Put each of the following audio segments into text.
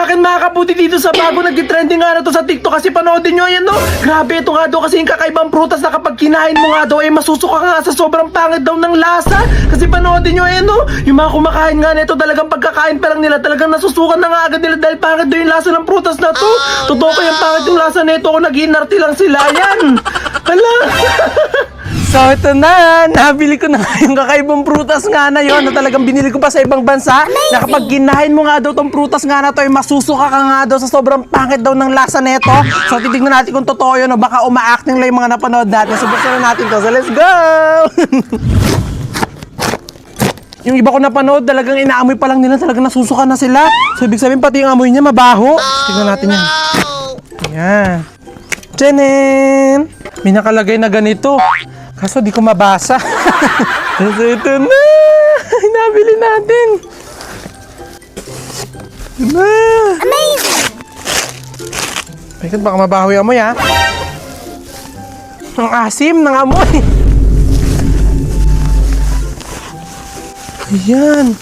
sa akin mga kaputi dito sa bago nag-trending nga na to sa TikTok kasi panoodin nyo yan no. Grabe ito nga daw kasi yung kakaibang prutas na kapag kinain mo nga daw ay masusuka ka nga sa sobrang pangit daw ng lasa. Kasi panoodin nyo yan no. Yung mga kumakain nga nito talagang pagkakain pa lang nila talagang nasusukan na nga agad nila dahil pangit daw yung lasa ng prutas na to. Totoo kayang pangit yung lasa nito kung nag-inarti lang sila yan. Hala. So ito na, nabili ko na yung kakaibang prutas nga na yon na talagang binili ko pa sa ibang bansa. Na kapag kinain mo nga daw tong prutas nga na to ay masusuka ka nga daw sa sobrang pangit daw ng lasa neto. So titignan natin kung totoo yun o baka uma-acting lang yung mga napanood natin. So buksan na natin to. So let's go! Yung iba ko napanood, talagang inaamoy pa lang nila, talagang nasusuka na sila. So ibig sabihin pati yung amoy niya mabaho. Tignan natin yan. Ayan. Tchanen! May nakalagay na ganito. Kaso di ko mabasa. So ito na. Nabili natin. Diba? Amazing! Bakit baka mabaho yung amoy ha? Ang asim ng amoy. Ayan.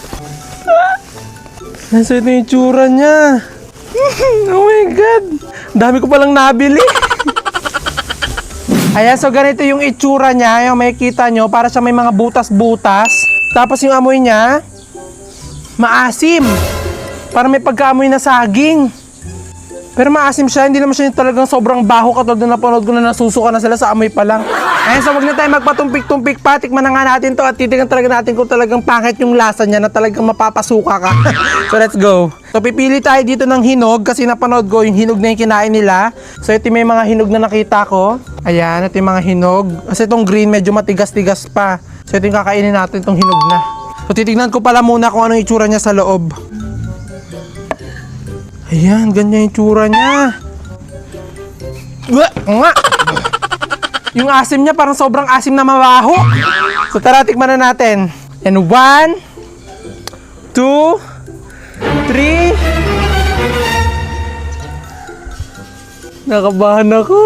Nasa ito yung tsura niya. Oh my God. Dami ko palang nabili. Ayan, so ganito yung itsura niya, yung makikita nyo, para siya may mga butas-butas. Tapos yung amoy niya, maasim. Para may pagkaamoy na saging. Pero maasim siya, hindi naman siya talagang sobrang baho katulad na napanood ko na nasusuka na sila sa amoy pa lang. Ayan, so wag na tayo magpatumpik-tumpik pa, tikman na nga natin to at titignan talaga natin kung talagang pangit yung lasa niya na talagang mapapasuka ka. So let's go. So pipili tayo dito ng hinog kasi napanood ko yung hinog na yung kinain nila. So ito may mga hinog na nakita ko. Ayan, ito yung mga hinog. Kasi itong green medyo matigas-tigas pa. So ito yung kakainin natin itong hinog na. So titignan ko pala muna kung anong itsura niya sa loob. Ayan, ganyan yung tsura niya. Nga! Yung asim niya parang sobrang asim na mabaho. So tara, tikman na natin. And 1, 2, 3. Nakabahan ako.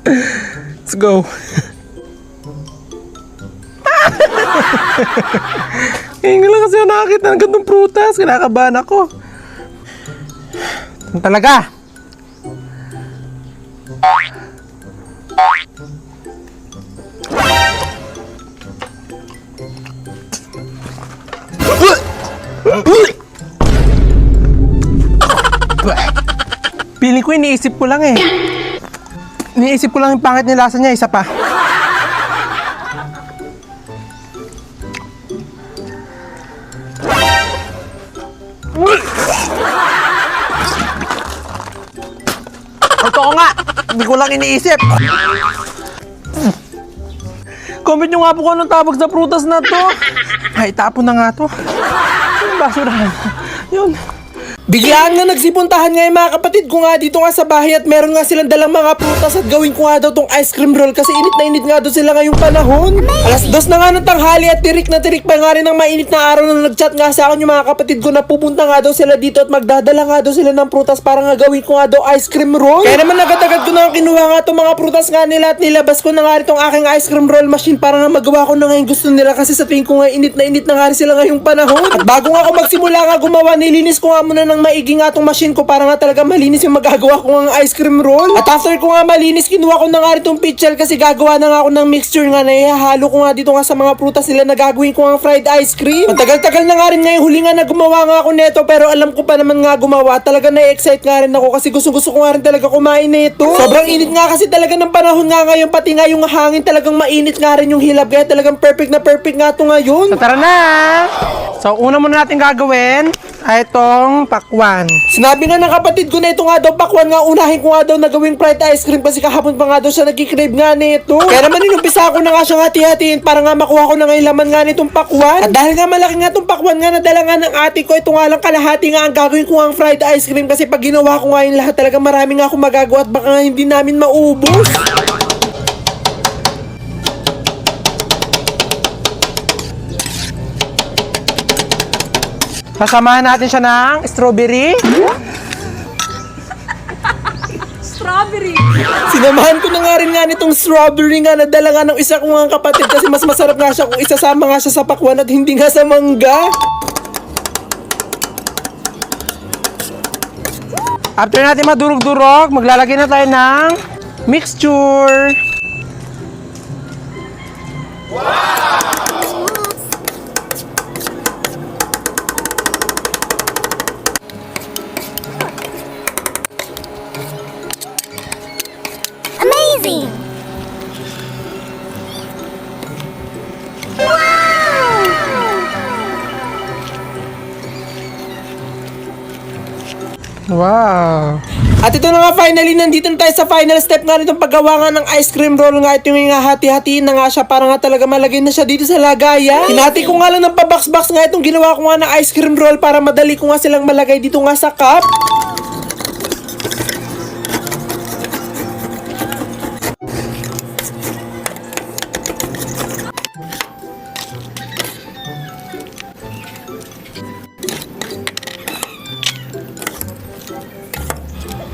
Let's go. Ngayon lang kasi ako nakakita ng gandong prutas. Kinakabahan ako. Ito talaga. Piling ko iniisip ko lang eh. Iniisip ko lang yung pangit ni lasa niya. Isa pa. Totoo nga, hindi ko lang iniisip. Comment nyo nga po kung anong tawag sa prutas na to. Ay, tapon na nga to. Basurahan. Yun. Biglaan nga nagsipuntahan nga yung mga kapatid ko nga dito nga sa bahay at meron nga silang dalang mga prutas at gawin ko nga daw tong ice cream roll kasi init na init nga daw sila ngayong panahon. Alas 2 na nga ng tanghali at tirik na tirik pa nga rin ng mainit na araw na nagchat nga sa akin yung mga kapatid ko na pupunta nga daw sila dito at magdadala nga daw sila ng prutas para nga gawin ko nga daw ice cream roll. Kaya naman agad-agad ko na kinuha nga tong mga prutas nga nila at nilabas ko na nga rin tong aking ice cream roll machine para nga magawa ko na nga yung gusto nila kasi sa tingin ko nga init na nga rin sila ngayong panahon. At bago nga ako magsimula nga gumawa, nilinis ko nga muna ng maigi nga tong machine ko para nga talaga malinis yung magagawa ko ng ice cream roll. At after ko nga malinis, kinuha ko na nga rin tong pitchel kasi gagawa na nga ako ng mixture nga na ihahalo ko nga dito nga sa mga prutas nila na gagawin ko nga fried ice cream. Ang tagal-tagal na nga rin ngayong huli nga na gumawa nga ako neto pero alam ko pa naman nga gumawa. Talaga na-excite nga rin ako kasi gusto-gusto ko nga rin talaga kumain neto. Sobrang init nga kasi talaga ng panahon nga ngayon pati nga yung hangin talagang mainit nga rin yung hilab kaya talagang perfect nga to ngayon. So tara na! So una muna natin gagawin ay itong pakwan. Sinabi nga ng kapatid ko na ito nga daw pakwan nga unahin ko nga daw na gawing fried ice cream kasi kahapon pa nga daw siya nagkikrave nga nito. Kaya naman inumpisa ko na nga siyang hati-hatiin para nga makuha ko na nga yung laman nga nitong pakwan. At dahil nga malaki nga itong pakwan nga nadala nga ng ate ko, ito nga lang kalahati nga ang gagawin ko ang fried ice cream kasi pag ginawa ko nga yung lahat talaga marami nga akong magagawa at baka nga hindi namin maubos. Sasamahan natin siya ng strawberry. Strawberry! Sinamahan ko na nga rin nga nitong strawberry nga nadala nga ng isa kong nga kapatid kasi mas masarap nga siya kung isasama nga siya sa pakwan at hindi nga sa mangga. After natin madurog-durog, maglalagay na tayo ng mixture. Amazing! Wow! At ito na nga finally, nandito na tayo sa final step nga nitong paggawa nga ng ice cream roll nga. Ito yung hati-hatiin na nga siya para nga talaga malagay na siya dito sa lagayan. Hinati ko nga lang ng pabox-box nga itong ginawa ko nga ng ice cream roll para madali ko nga silang malagay dito nga sa cup.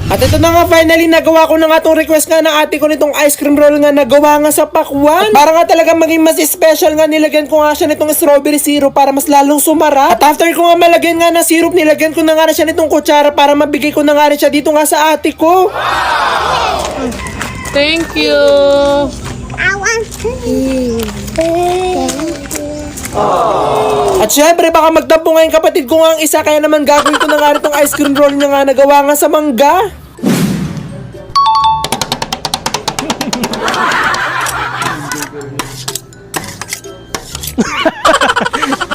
At ito na nga finally, nagawa ko na nga itong request nga ng ate ko nitong ice cream roll nga nagawa nga sa pakwan. At para nga talaga maging mas special nga, nilagyan ko nga siya nitong strawberry syrup para mas lalong sumarap. At after ko nga malagyan nga ng syrup, nilagyan ko na nga siya nitong kutsara para mabigay ko na nga rin siya dito nga sa ate ko. Thank you. I want to At syempre, baka magtampo nga yung kapatid ko nga ang isa, kaya naman gagawin ko na nga rin itong ice cream roll niya nga nagawa nga sa mangga.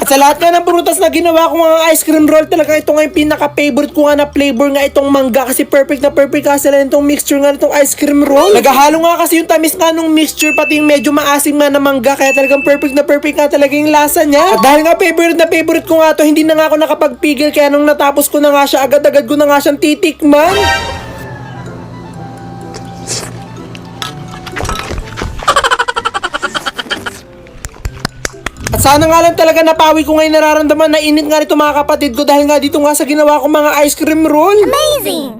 At sa lahat nga ng prutas na ginawa ko nga ice cream roll, talaga ito nga yung pinaka-favorite ko nga na flavor nga itong mangga, kasi perfect na perfect kasi lang itong mixture nga itong ice cream roll. Naghahalo nga kasi yung tamis nga nung mixture, pati yung medyo maasim nga na mangga, kaya talagang perfect na perfect nga talaga yung lasa niya. At dahil nga favorite na favorite ko nga to, hindi na nga ako nakapagpigil, kaya nung natapos ko na nga siya, agad-agad ko na nga siyang titikman. At sana nga lang talaga napawi ko ngayon nararamdaman na init nga nito mga kapatid ko dahil nga dito nga sa ginawa ko mga ice cream roll. Amazing!